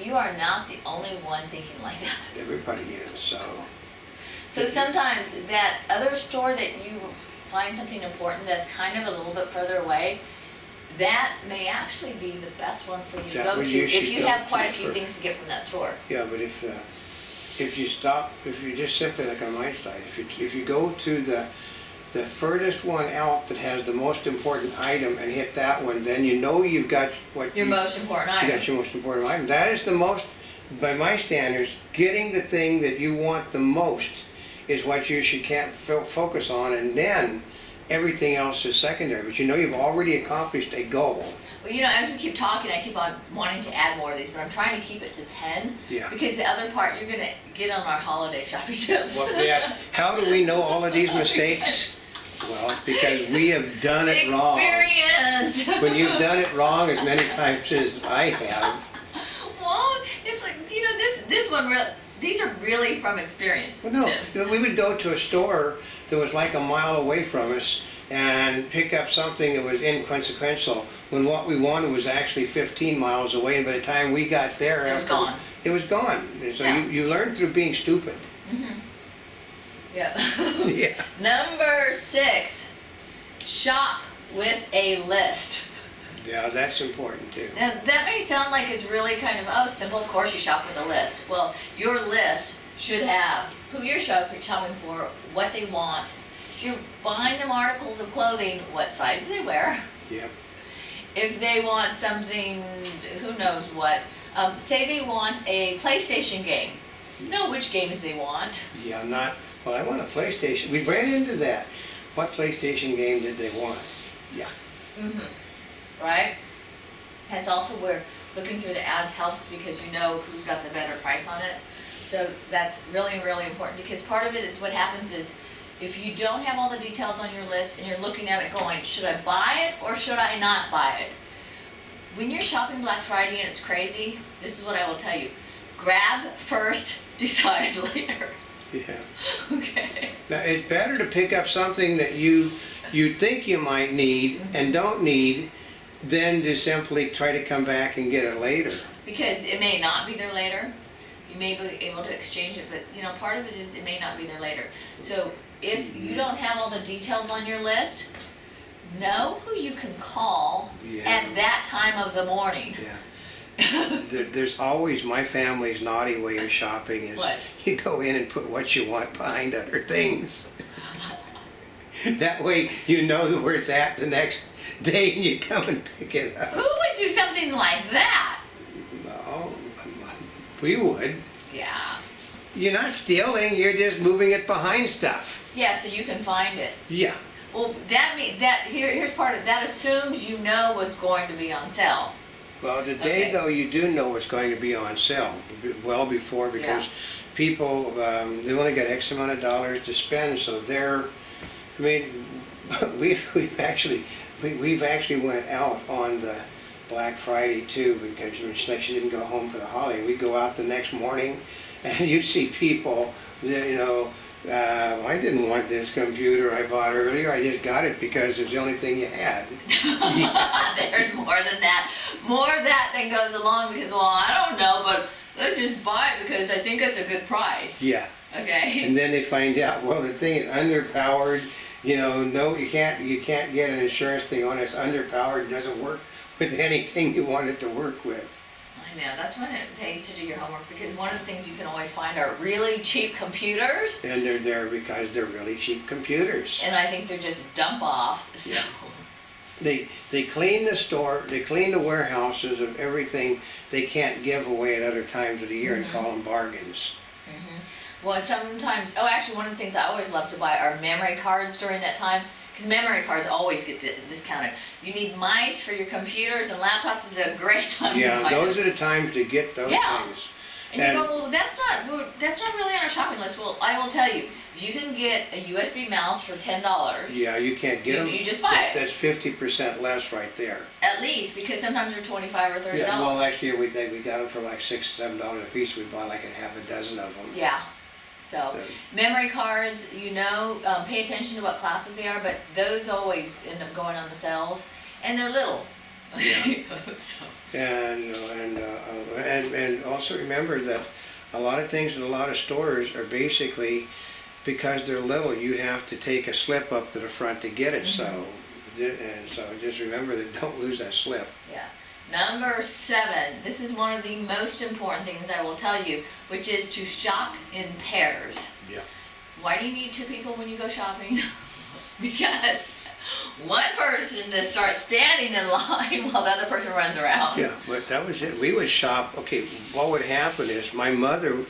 You are not the only one thinking like that. Everybody is, so. So sometimes that other store that you find something important that's kind of a little bit further away, that may actually be the best one for you to go to if you have quite a few things to get from that store. Yeah, but if you stop, if you just simply like on my side, if you go to the furthest one out that has the most important item and hit that one, then you know you've got your most important item. You got your most important item. That is the most, by my standards, getting the thing that you want the most is what you should focus on, and then everything else is secondary. But you know you've already accomplished a goal. Well, you know, as we keep talking, I keep on wanting to add more of these, but I'm trying to keep it to 10. Yeah. Because the other part, you're going to get on our holiday shopping tips. Well, yes. How do we know all of these mistakes? Well, it's because we have done it wrong. Experience. When you've done it wrong as many times as I have. Well, it's like, you know, this one, these are really from experience. Well, no, so we would go to a store that was like a mile away from us and pick up something that was inconsequential when what we wanted was actually 15 miles away, and by the time we got there, it was gone. It was gone. So yeah. you learn through being stupid. Mm-hmm. Yeah. Yeah. Number 6, shop with a list. Yeah, that's important too. Now, that may sound like it's really kind of, simple. Of course you shop with a list. Well, your list should have who you're shopping for, what they want. If you're buying them articles of clothing, what size they wear. Yeah. If they want something, who knows what. Say they want a PlayStation game. Know which games they want. Yeah, well, I want a PlayStation. We ran into that. What PlayStation game did they want? Yeah. Mm-hmm. Right? That's also where looking through the ads helps, because you know who's got the better price on it. So that's really, really important, because part of it is what happens is if you don't have all the details on your list and you're looking at it going, should I buy it or should I not buy it? When you're shopping Black Friday and it's crazy, this is what I will tell you. Grab first, decide later. Yeah. Okay. Now, it's better to pick up something that you think you might need and don't need than to simply try to come back and get it later. Because it may not be there later. You may be able to exchange it, but you know, part of it is it may not be there later. So if you don't have all the details on your list, know who you can call at that time of the morning. Yeah. There's always, my family's naughty way of shopping is what? You go in and put what you want behind other things. That way you know where it's at the next day and you come and pick it up. Who would do something like that? No, we would. Yeah. You're not stealing, you're just moving it behind stuff. Yeah, so you can find it. Yeah. Well, here's part of that assumes you know what's going to be on sale. Well, today though, you do know what's going to be on sale well before, because people, they've only got X amount of dollars to spend, so we've actually went out on the Black Friday too, because she didn't go home for the holiday. We go out the next morning and you see people, you know, I didn't want this computer I bought earlier. I just got it because it's the only thing you had. There's more than that. More of that than goes along because, well, I don't know, but let's just buy it because I think it's a good price. Yeah. Okay. And then they find out, well, the thing is underpowered. You know, no, you can't get an insurance thing on it. It's underpowered. It doesn't work with anything you want it to work with. I know, that's when it pays to do your homework, because one of the things you can always find are really cheap computers. And they're there because they're really cheap computers. And I think they're just dump-offs, so. Yeah. They clean the store, they clean the warehouses of everything they can't give away at other times of the year and call them bargains. Well, sometimes, actually one of the things I always love to buy are memory cards during that time, because memory cards always get discounted. You need mice for your computers and laptops. Is a great time to buy them. Those are the times to get those things. And you go, well, that's not really on our shopping list. Well, I will tell you, if you can get a USB mouse for $10. Yeah, you can't get them. You just buy it. That's 50% less right there. At least, because sometimes they're $25 or $30. Yeah, well, actually, we got them for like $6 or $7 a piece. We bought like a half a dozen of them. Yeah. So memory cards, pay attention to what classes they are, but those always end up going on the sales, and they're little. Yeah. So, And also remember that a lot of things in a lot of stores are basically, because they're little, you have to take a slip up to the front to get it. So just remember that, don't lose that slip. yeah. Number 7, this is one of the most important things I will tell you, which is to shop in pairs. Yeah. Why do you need 2 people when you go shopping? Because one person to start standing in line while the other person runs around. Yeah, but that was it. We would shop. Okay, what would happen is my mother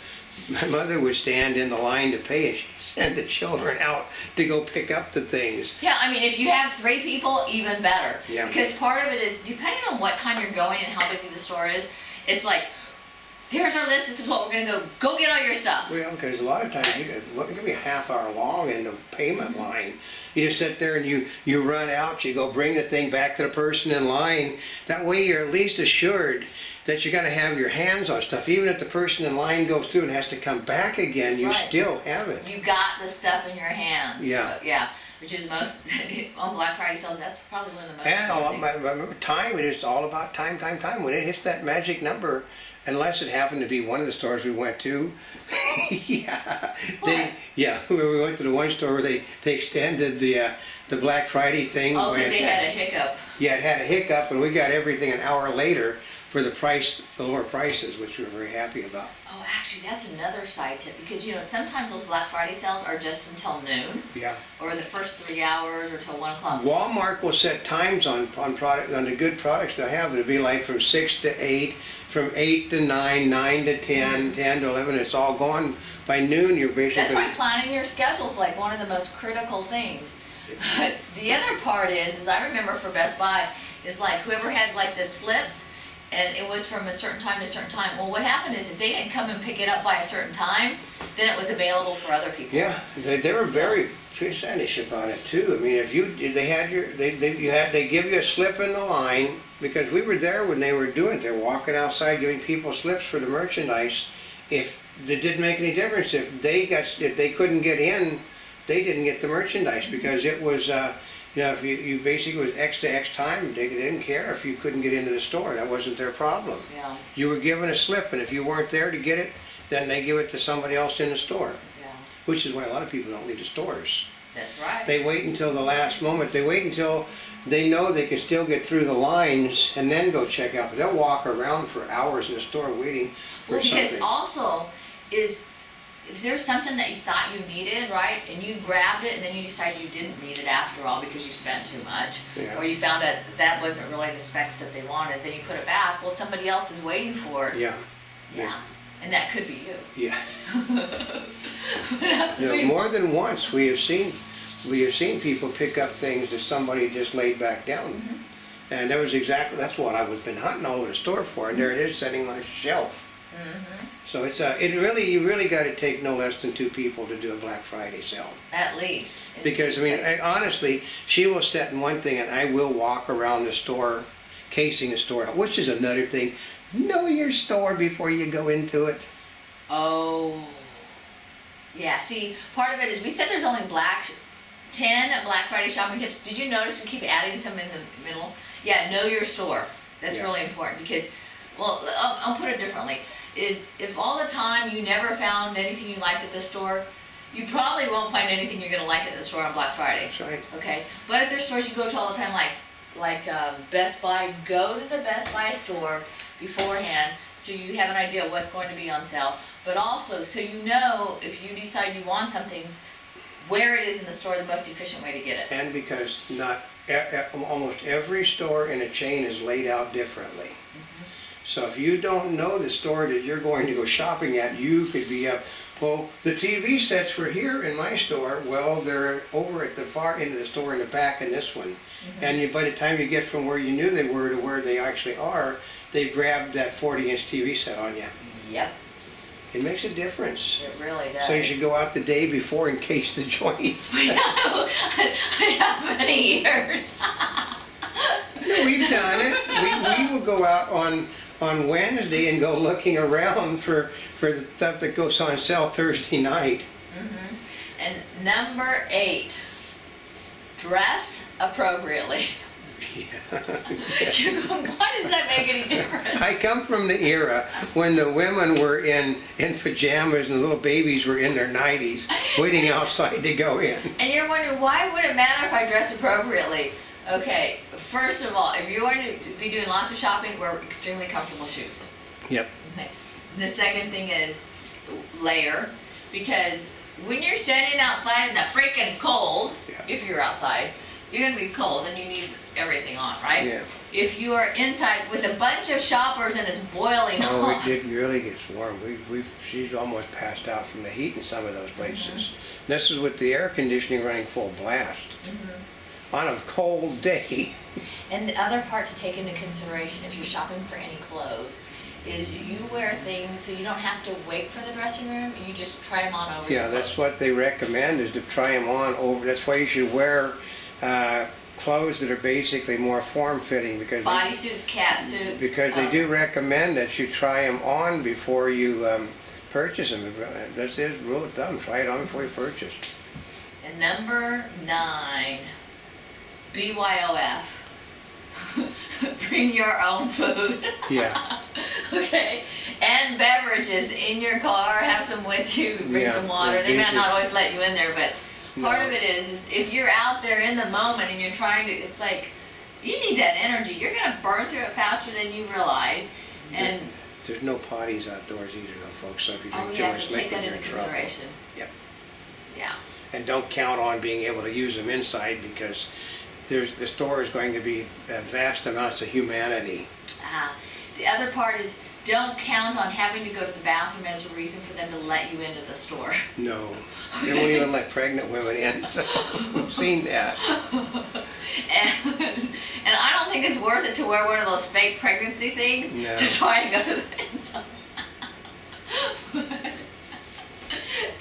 would stand in the line to pay, and she'd send the children out to go pick up the things. Yeah, I mean, if you have 3 people, even better. Yeah. Because part of it is, depending on what time you're going and how busy the store is, it's like, here's our list, this is what we're going to go get all your stuff. Well, because a lot of times it can be a half hour long in the payment line. You just sit there and you run out, you go bring the thing back to the person in line. That way you're at least assured that you're going to have your hands on stuff. Even if the person in line goes through and has to come back again, That's you right. still have it. You got the stuff in your hands. Yeah. Yeah. Which is most, on Black Friday sales, that's probably one of the most And important things. remember, time, it is all about time. When it hits that magic number, unless it happened to be one of the stores we went to, where we went to the one store where they extended the Black Friday thing. Oh, because they had a hiccup. Yeah, it had a hiccup, and we got everything an hour later for the lower prices, which we were very happy about. Oh, actually, that's another side tip, because sometimes those Black Friday sales are just until noon. Yeah. Or the first 3 hours, or till 1 o'clock. Walmart will set times on the good products they have. It'll be like from 6 to 8, from 8 to 9, 9 to 10, 10 to 11. It's all gone by noon. You're basically. That's why planning your schedule is like one of the most critical things. But the other part is I remember for Best Buy, is like whoever had like the slips, and it was from a certain time to a certain time. Well, what happened is if they didn't come and pick it up by a certain time, then it was available for other people. Yeah, they were very percentage about it too. I mean, they give you a slip in the line, because we were there when they were doing it. They're walking outside giving people slips for the merchandise. If it didn't make any difference if they couldn't get in, they didn't get the merchandise, because it was. If you basically was X to X time, they didn't care if you couldn't get into the store. That wasn't their problem. Yeah. You were given a slip, and if you weren't there to get it, then they give it to somebody else in the store. Yeah. Which is why a lot of people don't leave the stores. That's right. They wait until the last moment. They wait until they know they can still get through the lines and then go check out. But they'll walk around for hours in the store waiting for something. Because also is, if there's something that you thought you needed, right, and you grabbed it and then you decided you didn't need it after all because you spent too much, Yeah. or you found out that wasn't really the specs that they wanted, then you put it back, well, somebody else is waiting for it. Yeah. Yeah. And that could be you. Yeah. That's the thing. More than once we have seen people pick up things that somebody just laid back down. Mm-hmm. And that's what I've been hunting all over the store for, and there it is sitting on a shelf. Mm-hmm. So you really got to take no less than 2 people to do a Black Friday sale. At least. Because honestly, she will sit in one thing and I will walk around the store, casing the store out, which is another thing. Know your store before you go into it. Oh. Yeah, see, part of it is we said there's only 10 Black Friday shopping tips. Did you notice we keep adding some in the middle? Yeah, know your store. That's really important, because, well, I'll put it differently. Is if all the time you never found anything you liked at the store, you probably won't find anything you're going to like at the store on Black Friday. That's right. Okay? But if there's stores you go to all the time, like Best Buy, go to the Best Buy store beforehand so you have an idea of what's going to be on sale. But also, so you know if you decide you want something, where it is in the store, the most efficient way to get it. And because almost every store in a chain is laid out differently. So if you don't know the store that you're going to go shopping at, you could be up, well, the TV sets were here in my store. Well, they're over at the far end of the store in the back in this one. And by the time you get from where you knew they were to where they actually are, they grabbed that 40-inch TV set on you. Yep, It makes a difference. it really does. So you should go out the day before and case the joints. I have many years. No, we've done it. We will go out on Wednesday and go looking around for the stuff that goes on sale Thursday night. And number 8, dress appropriately. You're going, why does that make any difference? I come from the era when the women were in pajamas and the little babies were in their 90s waiting outside to go in. And you're wondering, why would it matter if I dress appropriately? Okay, first of all, if you're going to be doing lots of shopping, wear extremely comfortable shoes. Yep. Okay. The second thing is layer, because when you're standing outside in the freaking cold, Yeah. if you're outside, you're going to be cold and you need everything on, right? Yeah. If you are inside with a bunch of shoppers and it's boiling Oh, hot. it really gets warm. She's almost passed out from the heat in some of those places. This is with the air conditioning running full blast on a cold day. And the other part to take into consideration if you're shopping for any clothes is you wear things so you don't have to wait for the dressing room. You just try them on over. Yeah, your that's clothes. what they recommend, is to try them on over. That's why you should wear clothes that are basically more form-fitting, because Bodysuits, cat suits. they do recommend that you try them on before you purchase them. That's the rule of thumb. Try it on before you purchase. And number 9, BYOF. Bring your own food. Yeah. Okay. And beverages in your car. Have some with you. Bring Yeah, some water. They these might are- not always let you in there, but part No. of it is if you're out there in the moment and you're trying to, it's like, you need that energy. You're going to burn through it faster than you realize. And There's no potties outdoors either, though, folks. So if you drink too yes, much so take liquid, that you're into in trouble. consideration. Yep. Yeah. And don't count on being able to use them inside, because the store is going to be vast amounts of humanity. The other part is don't count on having to go to the bathroom as a reason for them to let you into the store. No, they won't even let pregnant women in. So we've seen that. And I don't think it's worth it to wear one of those fake pregnancy things No. to try and go to the inside.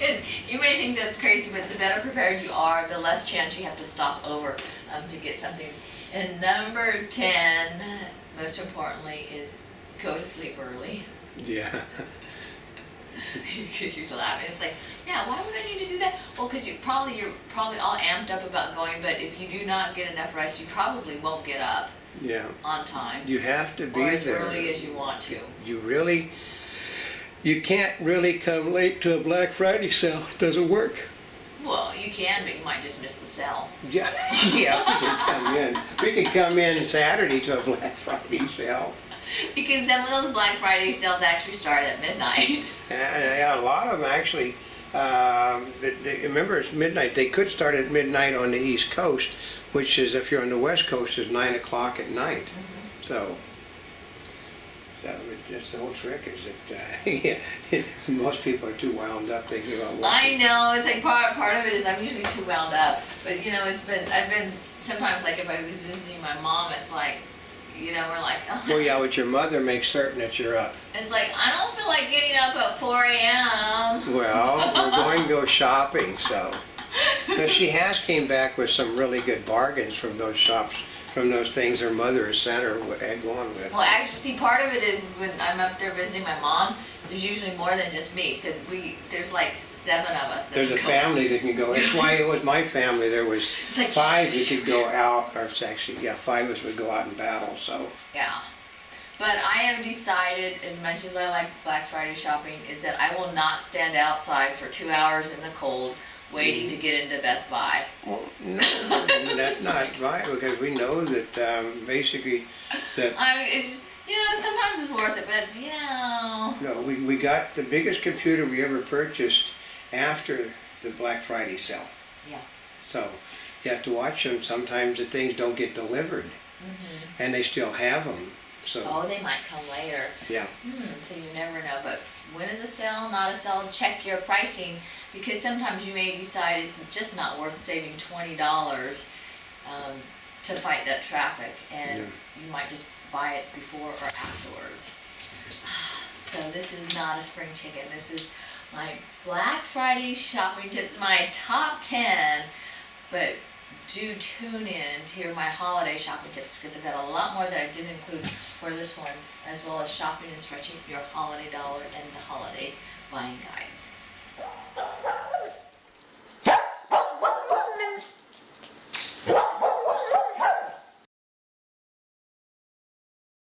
And you may think that's crazy, but the better prepared you are, the less chance you have to stop over to get something. And number 10, most importantly, is go to sleep early. Yeah. You're laughing. It's like, yeah, why would I need to do that? Well, because you're probably all amped up about going, but if you do not get enough rest, you probably won't get up Yeah. on time You have to be or as there. early as you want to. You can't really come late to a Black Friday sale. It doesn't work. Well, you can, but you might just miss the sale. Yeah, yeah, we can come in. We can come in Saturday to a Black Friday sale. Because some of those Black Friday sales actually start at midnight. Yeah, a lot of them actually. Remember, it's midnight. They could start at midnight on the East Coast, which is, if you're on the West Coast, is 9 o'clock at night. So that's the whole trick, is that most people are too wound up thinking about what. I know, it's like part of it is I'm usually too wound up. But I've been sometimes, like if I was visiting my mom, it's like, we're like, oh. Well, yeah, but your mother makes certain that you're up. It's like, I don't feel like getting up at 4 a.m. Well, we're going to go shopping, so. But she has came back with some really good bargains from those shops, from those things her mother has sent her, had gone with. Well, actually, see, part of it is when I'm up there visiting my mom, there's usually more than just me. So there's like 7 of us. There's a family that can go. That's why it was my family. There was It's like 5 that could go out, or actually, 5 of us would go out and battle, so. Yeah. But I have decided, as much as I like Black Friday shopping, is that I will not stand outside for 2 hours in the cold waiting to get into Best Buy. Well, no, that's not right, because we know that basically that. I mean, it's just, sometimes it's worth it, but, No, we got the biggest computer we ever purchased after the Black Friday sale. Yeah. So you have to watch them. Sometimes the things don't get delivered, and they still have them. So Oh, they might come later. yeah, So you never know, but when is a sale, not a sale, check your pricing, because sometimes you may decide it's just not worth saving $20 to fight that traffic, and you might just buy it before or afterwards. So this is not a spring chicken. This is my Black Friday shopping tips, my top 10, but do tune in to hear my holiday shopping tips, because I've got a lot more that I didn't include for this one, as well as shopping and stretching your holiday dollar and the holiday buying guides.